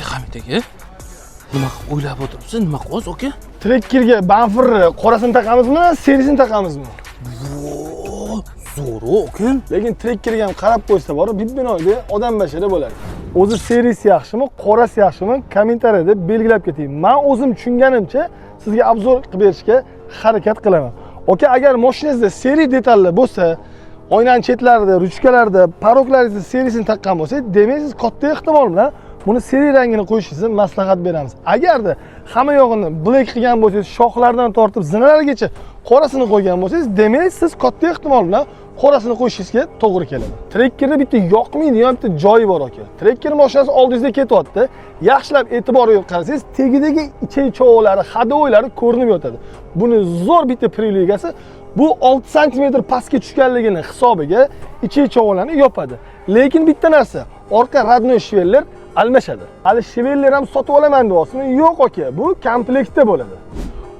Hamid aka, nima o'ylab o'tiribsiz? Nima qilyapsiz, aka? Trekkerga bamferni qorasini taqamizmi, serisini taqamizmi? Zo'r, aka. Lekin trekkerga ham qarab qo'ysa bor, binoyda odam bashara bo'ladi. O'zi serisi yaxshimi, qorasi yaxshimi, kommentariyada belgilab keting. Men o'zim tushunganimcha sizga obzor qilib berishga harakat qilaman. Aka, agar mashinangizda seri detallar bo'lsa, oynaning chetlarida, ruchkalarida, paroklaringizda serisini taqqan bo'lsa, demak siz katta ehtimol bilan buni seri rangini qo'yishingizni maslahat beramiz. Agarda hamma yog'ini black qilgan bo'lsangiz, shoxlardan tortib zinalargacha qorasini qo'ygan bo'lsangiz, demak siz katta ehtimol bilan qorasini qo'yishingizga to'g'ri keladi. Trekkerda bitta yoqmaydigan bitta joyi bor aka. Trekker mashinasi oldingizda ketyapti. Yaxshilab e'tibor berib qarasangiz, tegidagi ichak-chovolari, hadoylari ko'rinib yotadi. Buni zo'r bitta privilegiyasi bu 6 sm pastga tushganligini hisobiga ichak-chovolarni yopadi. Lekin bitta narsa, orqa radnoy shvellar almashadi. Hali shvellar ham sotib olaman deyapsizmi? Yo'q aka, bu komplektda bo'ladi.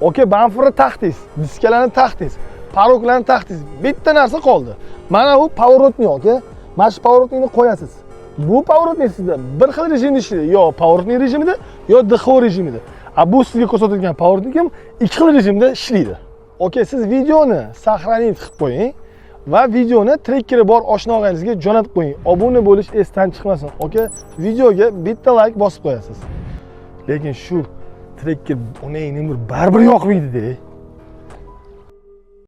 Aka, bamferni taqdingiz, diskalarni taqdingiz, paroklarni taqdingiz. Bitta narsa qoldi. Mana bu поворотный aka. Mana shu поворотныйni qo'yasiz. Bu поворотный sizda bir xil rejimda ishlaydi. Yo поворотный rejimida, yo DXO rejimida. Bu sizga ko'rsatilgan поворотный ham ikki xil rejimda ishlaydi. Aka, siz videoni сохранить qilib qo'ying va videoni trekkeri bor oshna-og'ayingizga jo'natib qo'ying. Obuna bo'lish esdan chiqmasin. Aka, videoga bitta like bosib qo'yasiz. Lekin shu trekker uning baribir yoqmaydi-da.